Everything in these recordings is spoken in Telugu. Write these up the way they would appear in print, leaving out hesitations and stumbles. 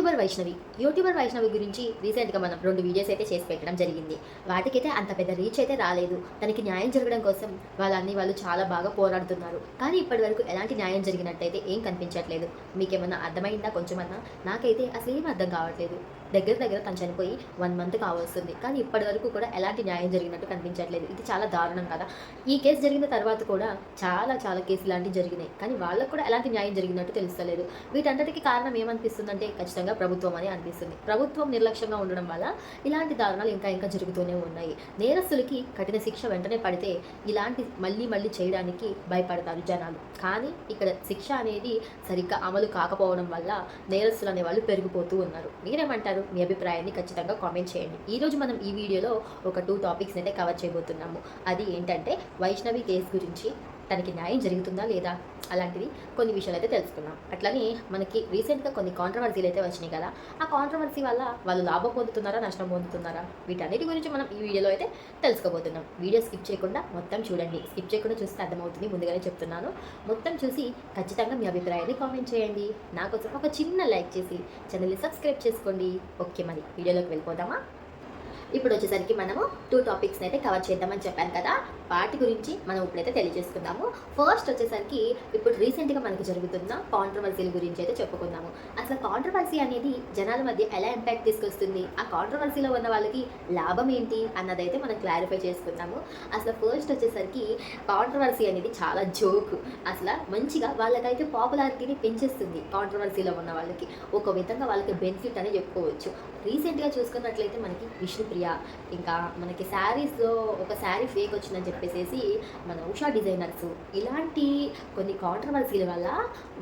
యూట్యూబర్ వైష్ణవి గురించి రీసెంట్గా మనం 2 వీడియోస్ అయితే చేసి పెట్టడం జరిగింది. వాటికైతే అంత పెద్ద రీచ్ అయితే రాలేదు. తనకి న్యాయం జరగడం కోసం వాళ్ళు చాలా బాగా పోరాడుతున్నారు. కానీ ఇప్పటివరకు ఎలాంటి న్యాయం జరిగినట్టయితే ఏం కనిపించట్లేదు. మీకేమన్నా అర్థమైందా కొంచెమన్నా? నాకైతే అసలు ఏం అర్థం కావట్లేదు. దగ్గర తను చనిపోయి 1 మంత్ కావస్తుంది. కానీ ఇప్పటివరకు కూడా ఎలాంటి న్యాయం జరిగినట్టు కనిపించట్లేదు. ఇది చాలా దారుణం కదా! ఈ కేసు జరిగిన తర్వాత కూడా చాలా కేసులు ఇలాంటివి జరిగినాయి. కానీ వాళ్ళకు కూడా ఎలాంటి న్యాయం జరిగినట్టు తెలుస్తలేదు. వీటంతటికి కారణం ఏమనిపిస్తుందంటే ఖచ్చితంగా ప్రభుత్వం అని అనిపిస్తుంది. ప్రభుత్వం నిర్లక్ష్యంగా ఉండడం వల్ల ఇలాంటి దారుణాలు ఇంకా జరుగుతూనే ఉన్నాయి. నేరస్తులకి కఠిన శిక్ష వెంటనే పడితే ఇలాంటి మళ్ళీ చేయడానికి భయపడతారు జనాలు. కానీ ఇక్కడ శిక్ష అనేది సరిగ్గా అమలు కాకపోవడం వల్ల నేరస్తులు అనేవాళ్ళు పెరిగిపోతూ ఉన్నారు. మీరేమంటారు? మీ అభిప్రాయాన్ని ఖచ్చితంగా కామెంట్ చేయండి. ఈరోజు మనం ఈ వీడియోలో ఒక 2 టాపిక్స్ అయితే కవర్ చేయబోతున్నాము. అది ఏంటంటే వైష్ణవి కేసు గురించి, తనకి న్యాయం జరుగుతుందా లేదా అలాంటివి కొన్ని విషయాలు అయితే తెలుసుకున్నాం. అట్లనే మనకి రీసెంట్గా కొన్ని కాంట్రవర్సీలు అయితే వచ్చినాయి కదా, ఆ కాంట్రవర్సీ వల్ల వాళ్ళు లాభం పొందుతున్నారా, నష్టం పొందుతున్నారా, వీటన్నిటి గురించి మనం ఈ వీడియోలో అయితే తెలుసుకోబోతున్నాం. వీడియో స్కిప్ చేయకుండా మొత్తం చూడండి. స్కిప్ చేయకుండా చూస్తే అర్థమవుతుంది, ముందుగానే చెప్తున్నాను. మొత్తం చూసి ఖచ్చితంగా మీ అభిప్రాయాన్ని కామెంట్ చేయండి. నాకోసం ఒక చిన్న లైక్ చేసి ఛానల్ని సబ్స్క్రైబ్ చేసుకోండి. ఓకే, మరి వీడియోలోకి వెళ్ళిపోదామా? ఇప్పుడు వచ్చేసరికి మనము 2 టాపిక్స్ని అయితే కవర్ చేద్దామని చెప్పాను కదా, వాటి గురించి మనం ఇప్పుడైతే తెలియజేసుకుందాము. ఫస్ట్ వచ్చేసరికి ఇప్పుడు రీసెంట్గా మనకు జరుగుతున్న కాంట్రవర్సీల గురించి అయితే చెప్పుకుందాము. అసలు కాంట్రవర్సీ అనేది జనాల మధ్య ఎలా ఇంపాక్ట్ తీసుకొస్తుంది, ఆ కాంట్రవర్సీలో ఉన్న వాళ్ళకి లాభం ఏంటి అన్నదైతే మనం క్లారిఫై చేసుకుందాము. అసలు ఫస్ట్ వచ్చేసరికి కాంట్రవర్సీ అనేది చాలా జోక్. అసలు మంచిగా వాళ్ళకైతే పాపులారిటీని పెంచేస్తుంది. కాంట్రవర్సీలో ఉన్న వాళ్ళకి ఒక విధంగా వాళ్ళకి బెనిఫిట్ అని చెప్పుకోవచ్చు. రీసెంట్గా చూసుకున్నట్లయితే మనకి విష్ణుప్రియ, ఇంకా మనకి శారీస్లో ఒక శారీ ఫేక్ వచ్చిందని చెప్పేసి మన ఉషా డిజైనర్స్, ఇలాంటి కొన్ని కాంట్రవర్సీల వల్ల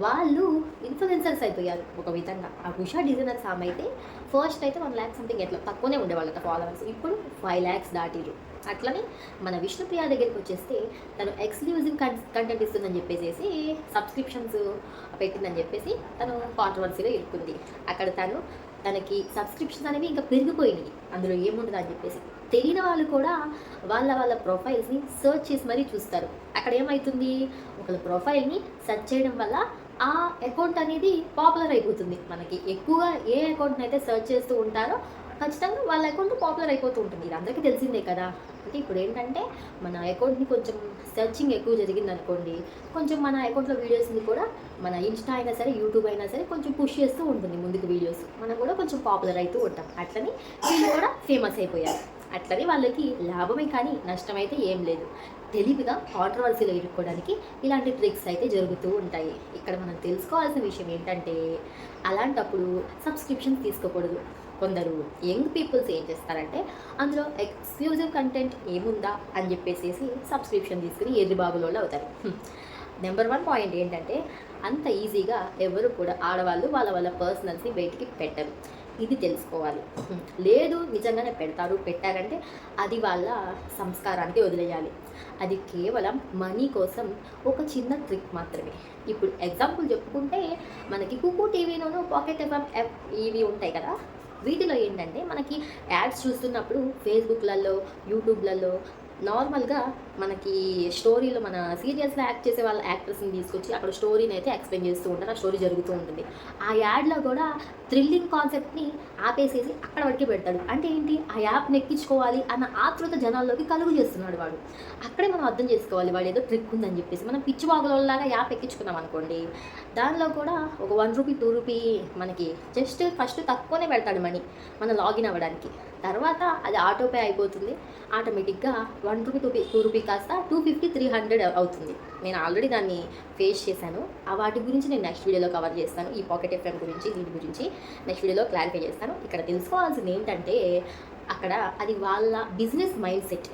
వాళ్ళు ఇన్ఫ్లుయెన్సర్స్ అయిపోయారు ఒక విధంగా. ఆ ఉషా డిజైనర్స్ ఆమె అయితే ఫస్ట్ అయితే 1 lakh సంథింగ్ ఎట్లా తక్కువనే ఉండేవాళ్ళట ఫాలోవర్స్, ఇప్పుడు 5 lakhs దాటిరు. అట్లనే మన విష్ణుప్రియ దగ్గరికి వచ్చేస్తే తను ఎక్స్క్లూజివ్ కంటెంట్ ఇస్తుందని చెప్పేసి సబ్స్క్రిప్షన్స్ పెట్టిందని చెప్పేసి తను కాంట్రవర్సీలో ఇరుక్కుంది. అక్కడ తనకి సబ్స్క్రిప్షన్స్ అనేవి ఇంకా పెరిగిపోయినాయి. అందులో ఏముంటుంది అని చెప్పేసి తెలియని వాళ్ళు కూడా వాళ్ళ ప్రొఫైల్స్ని సెర్చ్ చేసి మరీ చూస్తారు. అక్కడ ఏమవుతుంది, ఒకళ్ళ ప్రొఫైల్ని సెర్చ్ చేయడం వల్ల ఆ అకౌంట్ అనేది పాపులర్ అయిపోతుంది. మనకి ఎక్కువగా ఏ అకౌంట్ని అయితే సెర్చ్ చేస్తూ ఉంటారో ఖచ్చితంగా వాళ్ళ అకౌంట్ పాపులర్ అయిపోతూ ఉంటుంది. ఇది అందరికీ తెలిసిందే కదా. అంటే ఇప్పుడు ఏంటంటే మన అకౌంట్ని కొంచెం సెర్చింగ్ ఎక్కువ జరిగింది అనుకోండి, కొంచెం మన అకౌంట్లో వీడియోస్ని కూడా మన ఇన్స్టా అయినా సరే, యూట్యూబ్ అయినా సరే కొంచెం పుష్ చేస్తూ ఉంటుంది ముందుకు వీడియోస్. మనం కూడా కొంచెం పాపులర్ అవుతూ ఉంటాం. అట్లని వీళ్ళు కూడా ఫేమస్ అయిపోయారు. అట్లని వాళ్ళకి లాభమే కానీ నష్టమైతే ఏం లేదు. తెలివిగా కాంట్రవర్సీలో ఇరుక్కోవడానికి ఇలాంటి ట్రిక్స్ అయితే జరుగుతూ ఉంటాయి. ఇక్కడ మనం తెలుసుకోవాల్సిన విషయం ఏంటంటే అలాంటప్పుడు సబ్స్క్రిప్షన్స్ తీసుకోకూడదు. కొందరు యంగ్ పీపుల్స్ ఏం చేస్తారంటే అందులో ఎక్స్క్లూజివ్ కంటెంట్ ఏముందా అని చెప్పేసి సబ్స్క్రిప్షన్ తీసుకుని ఎర్రిబాబులోళ్ళు అవుతారు. నెంబర్ 1 పాయింట్ ఏంటంటే అంత ఈజీగా ఎవరు కూడా ఆడవాళ్ళు వాళ్ళ పర్సనల్స్ని బయటికి పెట్టరు. ఇది తెలుసుకోవాలి. లేదు నిజంగానే పెట్టారంటే అది వాళ్ళ సంస్కారానికి వదిలేయాలి. అది కేవలం మనీ కోసం ఒక చిన్న ట్రిక్ మాత్రమే. ఇప్పుడు ఎగ్జాంపుల్ చెప్పుకుంటే మనకి కుకు టీవీలోనూ పాకెట్ ఎఫ్ఎం ఇవి ఉంటాయి కదా, వీటిలో ఏంటంటే మనకి యాడ్స్ చూస్తున్నప్పుడు ఫేస్బుక్లలో, యూట్యూబ్లలో నార్మల్గా మనకి స్టోరీలో మన సీరియల్స్లో యాక్ట్ చేసే వాళ్ళ యాక్టర్స్ని తీసుకొచ్చి అక్కడ స్టోరీని అయితే ఎక్స్ప్లెయిన్ చేస్తూ ఉంటారు. ఆ స్టోరీ జరుగుతూ ఉంటుంది. ఆ యాడ్లో కూడా థ్రిల్లింగ్ కాన్సెప్ట్ని ఆపేసేసి అక్కడ వరకే పెడతాడు. అంటే ఏంటి, ఆ యాప్ని ఎక్కించుకోవాలి అన్న ఆతృత జనాల్లోకి కలుగు చేస్తున్నాడు వాడు. అక్కడే మనం అర్థం చేసుకోవాలి వాడు ఏదో ట్రిక్ ఉందని చెప్పేసి. మనం పిచ్చివాగులలాగా యాప్ ఎక్కించుకున్నాం అనుకోండి, దానిలో కూడా ఒక 1 రూపీ 2 రూపీ మనకి జస్ట్ ఫస్ట్ తక్కువనే పెడతాడు మనీ మనం లాగిన్ అవ్వడానికి. తర్వాత అది ఆటోపే అయిపోతుంది. ఆటోమేటిక్గా 1 రూపీ 2 రూపీ కాస్త 250 300 అవుతుంది. నేను ఆల్రెడీ దాన్ని ఫేస్ చేశాను. ఆ వాటి గురించి నేను నెక్స్ట్ వీడియోలో కవర్ చేస్తాను. ఈ పాకెట్ ఎఫ్ఎం గురించి, దీని గురించి నెక్స్ట్ వీడియోలో క్లారిఫై చేస్తాను. ఇక్కడ తెలుసుకోవాల్సింది ఏంటంటే అక్కడ అది వాళ్ళ బిజినెస్ మైండ్ సెట్.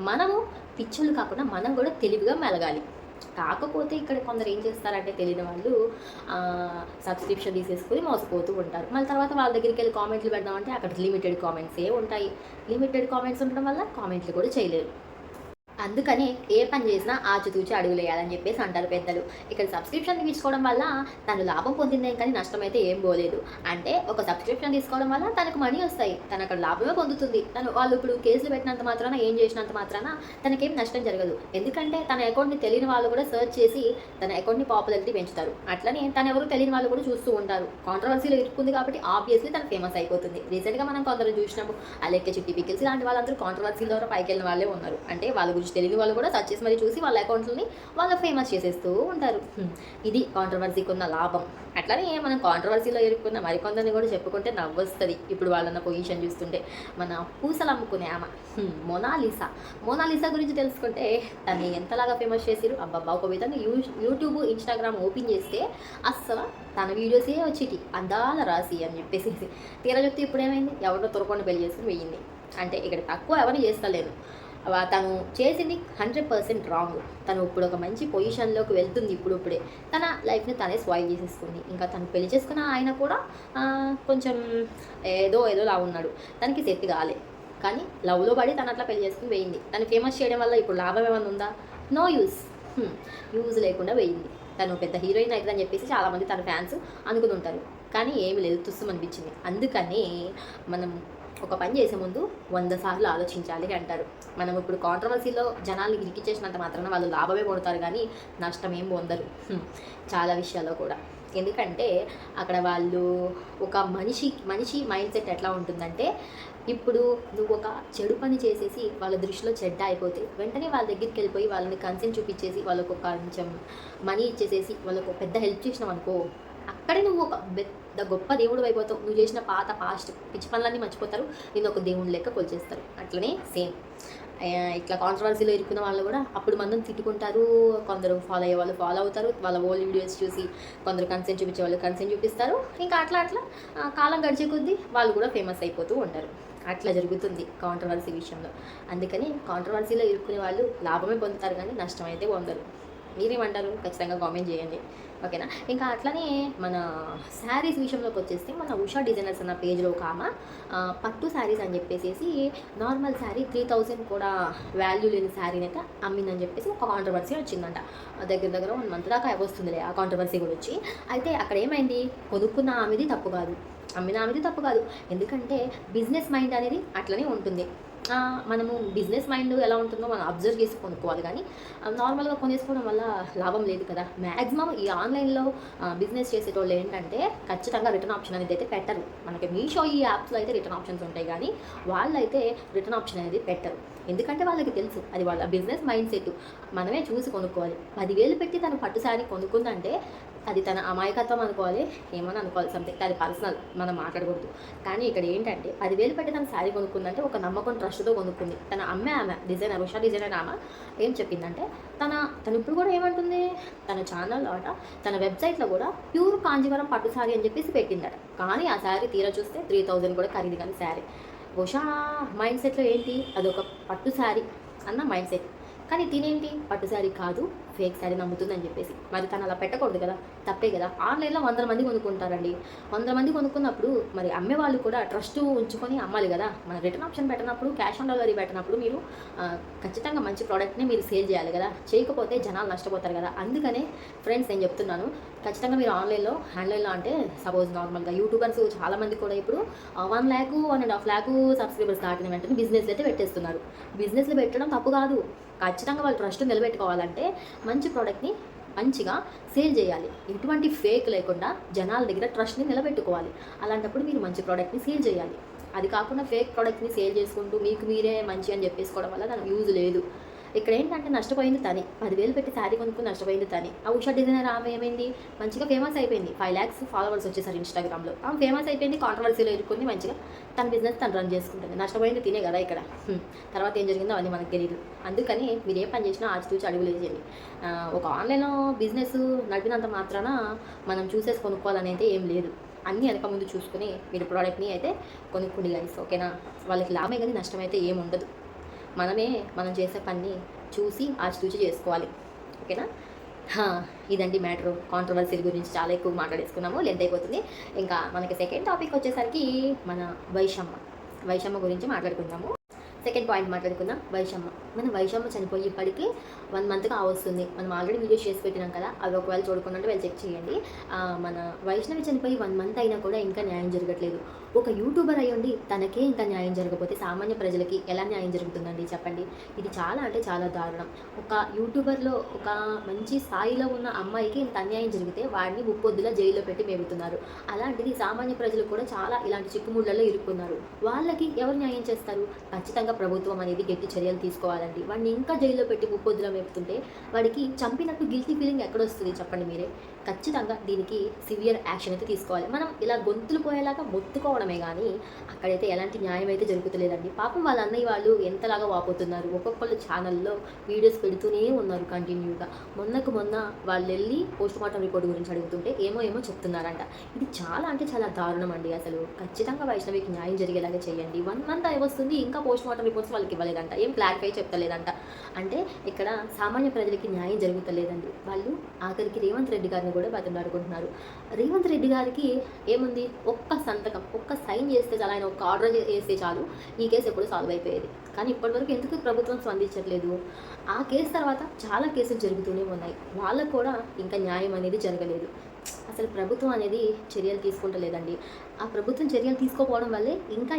మనము పిచ్చోళ్ళు కాకుండా మనం కూడా తెలివిగా మెలగాలి. కాకపోతే ఇక్కడ కొందరు ఏం చేస్తారంటే తెలియని వాళ్ళు సబ్స్క్రిప్షన్ తీసేసుకుని మోసపోతూ ఉంటారు. మళ్ళీ తర్వాత వాళ్ళ దగ్గరికి వెళ్ళి కామెంట్లు పెడదామంటే అక్కడ లిమిటెడ్ కామెంట్సే ఉంటాయి. లిమిటెడ్ కామెంట్స్ ఉండడం వల్ల కామెంట్లు కూడా చేయలేరు. అందుకనే ఏ పని చేసినా ఆచితూచి అడుగులేయాలని చెప్పేసి అంటారు పెద్దలు. ఇక్కడ సబ్స్క్రిప్షన్ తీసుకోవడం వల్ల తను లాభం పొందిందేం కానీ నష్టమైతే ఏం పోలేదు. అంటే ఒక సబ్స్క్రిప్షన్ తీసుకోవడం వల్ల తనకు మనీ వస్తాయి. తను అక్కడ లాభమే పొందుతుంది. వాళ్ళు ఇప్పుడు కేసులు పెట్టినంత మాత్రాన, ఏం చేసినంత మాత్రాన తనకేం నష్టం జరగదు. ఎందుకంటే తన అకౌంట్ని తెలియని వాళ్ళు కూడా సెర్చ్ చేసి తన అకౌంట్ని పాపులారిటీ పెంచుతారు. అట్లనే తను ఎవరు తెలియని వాళ్ళు కూడా చూస్తూ ఉంటారు. కాంట్రవర్సీలో ఇరుక్కుంది కాబట్టి ఆబ్వియస్లీ తను ఫేమస్ అయిపోతుంది. రీసెంట్గా మనం కొందరు చూసినాము, అలెక్కే చిట్టి పికిల్స్ ఇలాంటి వాళ్ళందరూ కాంట్రవర్సీ ద్వారా పైకి వెళ్ళిన వాళ్ళే ఉన్నారు. అంటే వాళ్ళ గురించి తెలియని వాళ్ళు కూడా సర్చ్ చేసి మరి చూసి వాళ్ళ అకౌంట్లని వాళ్ళు ఫేమస్ చేసేస్తూ ఉంటారు. ఇది కాంట్రవర్సీకి ఉన్న లాభం. అట్లానే మనం కాంట్రవర్సీలో ఇరుక్కున్న మరికొందరిని కూడా చెప్పుకుంటే నవ్వొస్తుంది. ఇప్పుడు వాళ్ళన్న పొజిషన్ చూస్తుంటే మన పూసలు అమ్ముకునే ఆమె మోనాలిసా గురించి తెలుసుకుంటే తను ఎంతలాగా ఫేమస్ చేసిరు. అబ్బాబ్బా, ఒక విధంగా యూట్యూబ్ ఇన్స్టాగ్రామ్ ఓపెన్ చేస్తే అస్సలు తన వీడియోసే వచ్చేటి అందాల రాసి అని చెప్పేసి. తీరా చెప్తే ఇప్పుడు ఏమైంది, ఎవరితో తొరకొని పెళ్లి చేసుకుని వెయ్యింది. అంటే ఇక్కడ తక్కువ ఎవరిని చేస్తలేదు. తను చేసింది 100% రాంగ్. తను ఇప్పుడు ఒక మంచి పొజిషన్లోకి వెళ్తుంది. ఇప్పుడే తన లైఫ్ని తనే స్పాయిల్ చేసేసుకుంది. ఇంకా తను పెళ్లి చేసుకున్న ఆయన కూడా కొంచెం ఏదోలా ఉన్నాడు. తనకి సెట్ కాలే. కానీ లవ్లో పడి తను అట్లా పెళ్లి చేసుకుని వేయింది. తను ఫేమస్ చేయడం వల్ల ఇప్పుడు లాభం ఏమైనా ఉందా? నో యూజ్ లేకుండా వేయింది. తను పెద్ద హీరోయిన్ అవుతుందని చెప్పేసి చాలామంది తన ఫ్యాన్స్ అనుకుని ఉంటారు. కానీ ఏమి లేదు, తుస్సం అనిపించింది. అందుకని మనం ఒక పని చేసే ముందు 100 సార్లు ఆలోచించాలి అంటారు. మనం ఇప్పుడు కాంట్రవర్సీలో జనాల్ని ఇరికిచ్చేసినంత మాత్రాన వాళ్ళు లాభమే పొందుతారు కానీ నష్టం ఏం పొందరు చాలా విషయాల్లో కూడా. ఎందుకంటే అక్కడ వాళ్ళు ఒక మనిషి మైండ్ సెట్ ఎట్లా ఉంటుందంటే, ఇప్పుడు నువ్వు ఒక చెడు పని చేసేసి వాళ్ళ దృష్టిలో చెడ్డ అయిపోతే వెంటనే వాళ్ళ దగ్గరికి వెళ్ళిపోయి వాళ్ళని కన్సెంట్ చూపించేసి వాళ్ళకు ఒక కొంచెం మనీ ఇచ్చేసేసి వాళ్ళకు పెద్ద హెల్ప్ చేసినావు అనుకో, అక్కడే నువ్వు ఒక పెద్ద గొప్ప దేవుడు అయిపోతావు. నువ్వు చేసిన పాస్ట్ పిచ్చి పనులన్నీ మర్చిపోతారు, నేను ఒక దేవుని లెక్క కొలిచేస్తారు. అట్లనే సేమ్ ఇట్లా కాంట్రవర్సీలో ఇరుక్కున్న వాళ్ళు కూడా అప్పుడు మందం తిట్టుకుంటారు. కొందరు ఫాలో అయ్యే వాళ్ళు ఫాలో అవుతారు, వాళ్ళ ఓల్డ్ వీడియోస్ చూసి. కొందరు కన్సెంట్ చూపించే వాళ్ళు కన్సెంట్ చూపిస్తారు. ఇంకా అట్లా కాలం గడిచే కొద్దీ వాళ్ళు కూడా ఫేమస్ అయిపోతూ ఉంటారు. అట్లా జరుగుతుంది కాంట్రవర్సీ విషయంలో. అందుకని కాంట్రవర్సీలో ఇరుక్కునే వాళ్ళు లాభమే పొందుతారు కానీ నష్టం అయితే పొందరు. మీరేమంటారు? ఖచ్చితంగా కామెంట్ చేయండి, ఓకేనా? ఇంకా అట్లనే మన శారీస్ విషయంలోకి వచ్చేస్తే మన ఉషా డిజైనర్స్ అన్న పేజ్లో ఒక ఆమె పట్టు శారీస్ అని చెప్పేసి నార్మల్ శారీ 3000 కూడా వాల్యూ లేని శారీని అయితే అమ్మిందని చెప్పేసి ఒక కాంట్రవర్సీ వచ్చిందంట. దగ్గర 1 మంత్ దాకా వస్తుందిలే ఆ కాంట్రవర్సీ కూడా వచ్చి. అయితే అక్కడ ఏమైంది, కొనుక్కున్న ఆమెది తప్పు కాదు, అమ్మిన ఆమెది తప్పు కాదు. ఎందుకంటే బిజినెస్ మైండ్ అనేది అట్లనే ఉంటుంది. మనము బిజినెస్ మైండ్ ఎలా ఉంటుందో మనం అబ్జర్వ్ చేసి కొనుక్కోవాలి. కానీ నార్మల్గా కొనేసుకోవడం వల్ల లాభం లేదు కదా. మ్యాక్సిమం ఈ ఆన్లైన్లో బిజినెస్ చేసేటోళ్ళు ఏంటంటే ఖచ్చితంగా రిటర్న్ ఆప్షన్ అనేది అయితే పెట్టరు. మనకి మీషో ఈ యాప్స్లో అయితే రిటర్న్ ఆప్షన్స్ ఉంటాయి కానీ వాళ్ళైతే రిటర్న్ ఆప్షన్ అనేది పెట్టరు. ఎందుకంటే వాళ్ళకి తెలుసు అది వాళ్ళ బిజినెస్ మైండ్ సెట్. మనమే చూసి కొనుక్కోవాలి. 10,000 పెట్టి తను పట్టు శారీ కొనుక్కుందంటే అది తన అమాయకత్వం అనుకోవాలి, ఏమని అనుకోవాలి, సంథింగ్. అది పర్సనల్, మనం మాట్లాడకూడదు. కానీ ఇక్కడ ఏంటంటే 10,000 పెట్టి తన శారీ కొనుక్కుందంటే ఒక నమ్మకం, ట్రస్ట్తో కొనుక్కుంది. ఆమె డిజైనర్, ఉషా డిజైనర్ ఆమె ఏం చెప్పిందంటే తను ఇప్పుడు కూడా ఏమంటుంది, తన ఛానల్లో తన వెబ్సైట్లో కూడా ప్యూర్ కాంజీవరం పట్టు శారీ అని చెప్పేసి పెట్టిందట. కానీ ఆ శారీ తీరా చూస్తే 3000 కూడా ఖరీదు కానీ శారీ. ఉషా మైండ్ సెట్లో ఏంటి, అదొక పట్టు శారీ అన్న మైండ్ సెట్. కానీ తినేంటి, పట్టు శారీ కాదు ఫేక్ శారీ నమ్ముతుందని చెప్పేసి. మరి తను అలా పెట్టకూడదు కదా, తప్పే కదా. ఆన్లైన్లో 100 మంది కొనుక్కుంటారండి. 100 మంది కొనుక్కున్నప్పుడు మరి అమ్మే వాళ్ళు కూడా ట్రస్ట్ ఉంచుకొని అమ్మాలి కదా. మన రిటర్న్ ఆప్షన్ పెట్టినప్పుడు, క్యాష్ ఆన్ డెలివరీ పెట్టినప్పుడు మీరు ఖచ్చితంగా మంచి ప్రోడక్ట్ని మీరు సేల్ చేయాలి కదా. చేయకపోతే జనాలు నష్టపోతారు కదా. అందుకనే ఫ్రెండ్స్ నేను చెప్తున్నాను, ఖచ్చితంగా మీరు ఆన్లైన్లో అంటే సపోజ్ నార్మల్గా యూట్యూబర్స్ చాలామంది కూడా ఇప్పుడు 1 lakh 1.5 lakh సబ్స్క్రైబర్స్ దాటిన వెంటనే బిజినెస్లు అయితే పెట్టేస్తున్నారు. బిజినెస్లు పెట్టడం తప్పు కాదు. ఖచ్చితంగా వాళ్ళు ట్రస్ట్ నిలబెట్టుకోవాలంటే మంచి ప్రోడక్ట్ని మంచిగా సేల్ చేయాలి. ఎటువంటి ఫేక్ లేకుండా జనాల దగ్గర ట్రస్ట్ని నిలబెట్టుకోవాలి. అలాంటప్పుడు మీరు మంచి ప్రోడక్ట్ని సేల్ చేయాలి. అది కాకుండా ఫేక్ ప్రోడక్ట్ని సేల్ చేసుకుంటూ మీకు మీరే మంచి అని చెప్పేసుకోవడం వల్ల దానికి యూజ్ లేదు. ఇక్కడ ఏంటంటే నష్టపోయింది తని. 10,000 పెట్టి శారీ కొనుక్కుని నష్టపోయింది తని. ఆ ఉషా డిజైనర్ ఆమె ఏమైంది, మంచిగా ఫేమస్ అయిపోయింది. 5 lakhs ఫాలోవర్స్ వచ్చేసారు ఇన్స్టాగ్రామ్లో. ఆమె ఫేమస్ అయిపోయింది, కాంట్రవర్సీలో ఇరుక్కుంది, మంచిగా తన బిజినెస్ తను రన్ చేసుకుంటుంది. నష్టపోయింది తినే కదా ఇక్కడ. తర్వాత ఏం జరిగిందో అవన్నీ మనకు తెలియదు. అందుకని మీరు ఏ పని చేసినా ఆచితూచి అడుగులు వేసేయండి. ఒక ఆన్లైన్లో బిజినెస్ నడిపినంత మాత్రాన మనం చూసేసి కొనుక్కోవాలనేది ఏం లేదు. అన్నీ వెనక ముందు చూసుకుని మీరు ప్రోడక్ట్ని అయితే కొనుక్కోండి గైస్, ఓకేనా? వాళ్ళకి లాభమే కానీ నష్టం అయితే ఏమి ఉండదు. మనం చేసే పని చూసి ఆచితూచి చేసుకోవాలి, ఓకేనా? ఇదండి మ్యాటర్. కాంట్రవర్సీల గురించి చాలా ఎక్కువ మాట్లాడేసుకున్నాము, లెంత్ అయిపోతుంది. ఇంకా మనకి సెకండ్ టాపిక్ వచ్చేసరికి మన వైషమ్మ గురించి మాట్లాడుకుందాము. సెకండ్ పాయింట్ మాట్లాడుకుందాం, వైషమ్మ. మన వైషమ్మ చనిపోయి ఇప్పటికీ 1 మంత్గా వస్తుంది. మనం ఆల్రెడీ వీడియోస్ చేసి పెట్టినాం కదా, అవి ఒకవేళ చూడకుండా వెళ్ళి చెక్ చేయండి. మన వైష్ణవి చనిపోయి 1 మంత్ అయినా కూడా ఇంకా న్యాయం జరగట్లేదు. ఒక యూట్యూబర్ అయ్యుండి తనకే ఇంకా న్యాయం జరగకపోతే సామాన్య ప్రజలకి ఎలా న్యాయం జరుగుతుందండి చెప్పండి. ఇది చాలా అంటే చాలా దారుణం. ఒక యూట్యూబర్లో ఒక మంచి స్థాయిలో ఉన్న అమ్మాయికి ఇంత అన్యాయం జరిగితే వాడిని ముప్పొద్దులా జైల్లో పెట్టి మేపుతున్నారు. అలాంటిది సామాన్య ప్రజలు కూడా చాలా ఇలాంటి చిక్కుముళ్లలో ఇరుక్కున్నారు. వాళ్ళకి ఎవరు న్యాయం చేస్తారు? ఖచ్చితంగా ప్రభుత్వం అనేది గట్టి చర్యలు తీసుకోవాలండి. వాడిని ఇంకా జైల్లో పెట్టి ముప్పొద్దులా మేపుతుంటే వాడికి చంపినట్టు గిల్టీ ఫీలింగ్ ఎక్కడొస్తుంది చెప్పండి మీరే. ఖచ్చితంగా దీనికి సివియర్ యాక్షన్ అయితే తీసుకోవాలి. మనం ఇలా గొంతులు పోయేలాగా మొత్తుకోవడమే కానీ అక్కడైతే ఎలాంటి న్యాయం అయితే జరుగుతలేదండి. పాపం వాళ్ళ అన్నయ్య వాళ్ళు ఎంతలాగా వాపోతున్నారు. ఒక్కొక్కళ్ళు ఛానల్లో వీడియోస్ పెడుతూనే ఉన్నారు కంటిన్యూగా. మొన్నకు మొన్న వాళ్ళు వెళ్ళి పోస్ట్ మార్టం రిపోర్ట్ గురించి అడుగుతుంటే ఏమో చెప్తున్నారంట. ఇది చాలా అంటే చాలా దారుణం అండి. అసలు ఖచ్చితంగా వైష్ణవికి న్యాయం జరిగేలాగా చేయండి. 1 మంత్ అయి వస్తుంది, ఇంకా పోస్ట్ మార్టం రిపోర్ట్స్ వాళ్ళకి ఇవ్వలేదంట, ఏం క్లారిఫై చెప్తలేదంట. అంటే ఇక్కడ సామాన్య ప్రజలకి న్యాయం జరుగుతలేదండి. వాళ్ళు ఆఖరికి రేవంత్ రెడ్డి గారిని కూడా బతిమలాడుకుంటున్నారు. రేవంత్ రెడ్డి గారికి ఏముంది, ఒక్క సంతకం, ఒక్క సైన్ చేస్తే చాలు, ఆయన ఒక్క ఆర్డర్ చేస్తే చాలు ఈ కేసు ఎప్పుడు సాల్వ్ అయిపోయేది. కానీ ఇప్పటివరకు ఎందుకు ప్రభుత్వం స్పందించట్లేదు? ఆ కేసు తర్వాత చాలా కేసులు జరుగుతూనే ఉన్నాయి. వాళ్ళకు కూడా ఇంకా న్యాయం అనేది జరగలేదు. అసలు ప్రభుత్వం అనేది చర్యలు తీసుకుంటలేదండి. ఆ ప్రభుత్వం చర్యలు తీసుకోకపోవడం వల్లే ఇంకా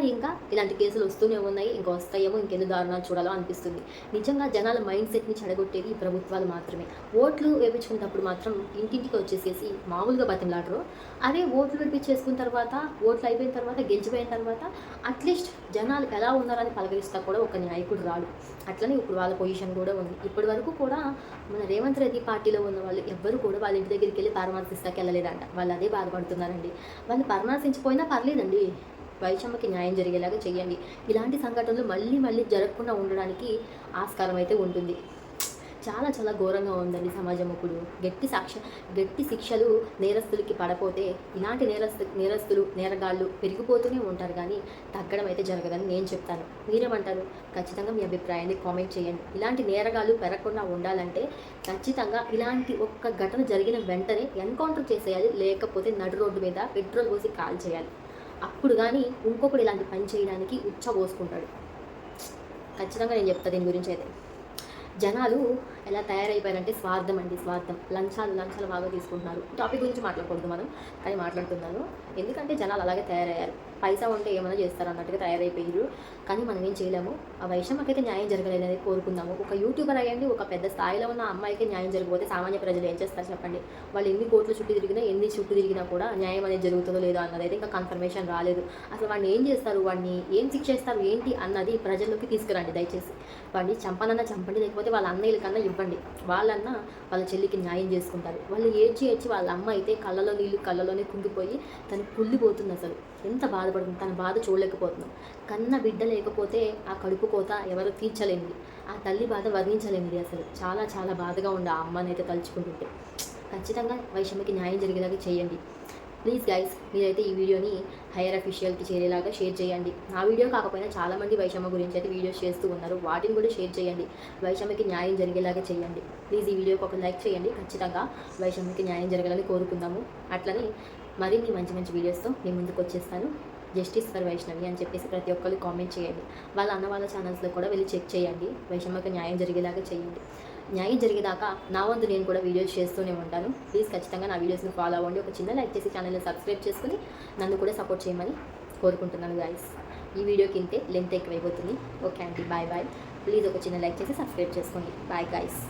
ఇలాంటి కేసులు వస్తూనే ఉన్నాయి. ఇంకా వస్తాయేమో, ఇంకెన్ని దారుణాలు చూడాలో అనిపిస్తుంది. నిజంగా జనాల మైండ్ సెట్ని చెడగొట్టేది ఈ ప్రభుత్వాలు మాత్రమే. ఓట్లు వేయించుకునేటప్పుడు మాత్రం ఇంటింటికి వచ్చేసేసి మామూలుగా బతిమలాడరు. అదే ఓట్లు వేయించేసుకున్న తర్వాత, ఓట్లు అయిపోయిన తర్వాత, గెలిచిపోయిన తర్వాత అట్లీస్ట్ జనాలు ఎలా ఉన్నారని పలకరిస్తా కూడా ఒక నాయకుడు రాడు. అట్లనే ఇప్పుడు వాళ్ళ పొజిషన్ కూడా ఉంది. ఇప్పటి వరకు కూడా మన రేవంత్ రెడ్డి పార్టీలో ఉన్న వాళ్ళు ఎవ్వరు కూడా వాళ్ళ ఇంటి దగ్గరికి వెళ్ళి పరామర్శిస్తాకి వెళ్ళలేదంట. వాళ్ళు అదే బాధపడుతున్నారండి. వాళ్ళు పరామర్శించిపోయినా పర్లేదండి, వైషమ్మకి న్యాయం జరిగేలాగా చేయండి. ఇలాంటి సంఘటనలు మళ్ళీ జరగకుండా ఉండడానికి ఆస్కారం అయితే ఉంటుంది. చాలా చాలా ఘోరంగా ఉందండి సమాజం. ఇప్పుడు గట్టి శిక్షలు నేరస్తులకి పడపోతే ఇలాంటి నేరస్తులు నేరగాళ్ళు పెరిగిపోతూనే ఉంటారు, కానీ తగ్గడం అయితే జరగదని నేను చెప్తాను. మీరేమంటారు? ఖచ్చితంగా మీ అభిప్రాయాన్ని కామెంట్ చేయండి. ఇలాంటి నేరగాళ్ళు పెరగకుండా ఉండాలంటే ఖచ్చితంగా ఇలాంటి ఒక్క ఘటన జరిగిన వెంటనే ఎన్కౌంటర్ చేసేయాలి, లేకపోతే నడు రోడ్డు మీద పెట్రోల్ పోసి కాల్ చేయాలి. అప్పుడు కానీ ఇంకొకటి ఇలాంటి పని చేయడానికి ఉచ్చబోసుకుంటాడు. ఖచ్చితంగా నేను చెప్తాను దీని గురించి అయితే. జనాలు ఎలా తయారైపోయారంటే స్వార్థం అండి, స్వార్థం. లంచాలు బాగా తీసుకుంటున్నారు. టాపిక్ గురించి మాట్లాడకూడదు మనం, కానీ మాట్లాడుతున్నాను. ఎందుకంటే జనాలు అలాగే తయారయ్యారు. పైసా ఉంటే ఏమైనా చేస్తారు అన్నట్టుగా తయారైపోయారు. కానీ మనం ఏం చేయలేము. ఆ వైషమ్మకైతే న్యాయం జరగలేదని కోరుకుందాము. ఒక యూట్యూబర్ అయ్యండి, ఒక పెద్ద స్థాయిలో ఉన్న అమ్మాయికి న్యాయం జరగకపోతే సామాన్య ప్రజలు ఏం చేస్తారు చెప్పండి? వాళ్ళు ఎన్ని కోట్ల చుట్టూ తిరిగినా, ఎన్ని చుట్టూ తిరిగినా కూడా న్యాయం అనేది జరుగుతుందో లేదో అన్నదైతే ఇంకా కన్ఫర్మేషన్ రాలేదు. అసలు వాడిని ఏం చేస్తారు, వాడిని ఏం శిక్షిస్తారు ఏంటి అన్నది ప్రజల్లోకి తీసుకురండి దయచేసి. వాడిని చంపనన్నా చంపండి, లేకపోతే వాళ్ళ అన్నయ్యలకన్నా ఇవ్వండి. వాళ్ళన్నా వాళ్ళ చెల్లికి న్యాయం చేసుకుంటారు. వాళ్ళు ఏడ్చి వాళ్ళ అమ్మ అయితే కళ్ళలో నీళ్ళు కళ్ళలోనే కుంగిపోయి తను కుళ్ళిపోతుంది. అసలు ఎంత బాధపడుతుంది, తన బాధ చూడలేకపోతున్నాం. కన్న బిడ్డ లేకపోతే ఆ కడుపు కోత ఎవరు తీర్చలేనిది, ఆ తల్లి బాధ వర్ణించలేనిది. అసలు చాలా చాలా బాధగా ఉంది ఆ అమ్మని అయితే తలుచుకుంటుంటే. ఖచ్చితంగా వైషమ్యకి న్యాయం జరిగేలాగా చేయండి ప్లీజ్ గైస్. మీరైతే ఈ వీడియోని హైయర్ అఫీషియల్కి చేరేలాగా షేర్ చేయండి. నా వీడియో కాకపోయినా చాలామంది వైషమ్య గురించి అయితే వీడియోస్ చేస్తూ ఉన్నారు, వాటిని కూడా షేర్ చేయండి. వైషమ్యకి న్యాయం జరిగేలాగా చేయండి ప్లీజ్. ఈ వీడియోకి ఒక లైక్ చేయండి. ఖచ్చితంగా వైషమ్యకి న్యాయం జరగాలని కోరుకుందాము. అట్లనే మరిన్ని మంచి వీడియోస్తో మీ ముందుకు వచ్చేస్తాను. జస్టిస్ ఫర్ వైష్ణవి అని చెప్పేసి ప్రతి ఒక్కరు కామెంట్ చేయండి. వాళ్ళ అన్న వాళ్ళ ఛానల్స్లో కూడా వెళ్ళి చెక్ చేయండి. వైషమ్యకి న్యాయం జరిగేలాగా చేయండి. న్యాయం జరిగేదాకా నా వంతు నేను కూడా వీడియోస్ చేస్తూనే ఉంటాను. ప్లీజ్ ఖచ్చితంగా నా వీడియోస్ని ఫాలో అవ్వండి. ఒక చిన్న లైక్ చేసి ఛానల్ని సబ్స్క్రైబ్ చేసుకుని నన్ను కూడా సపోర్ట్ చేయమని కోరుకుంటున్నాను గైస్. ఈ వీడియోకి ఇంతే లెంత్ ఎక్కువైపోతుంది. ఓకే అండి, బాయ్. ప్లీజ్ ఒక చిన్న లైక్ చేసి సబ్స్క్రైబ్ చేసుకోండి. Bye guys.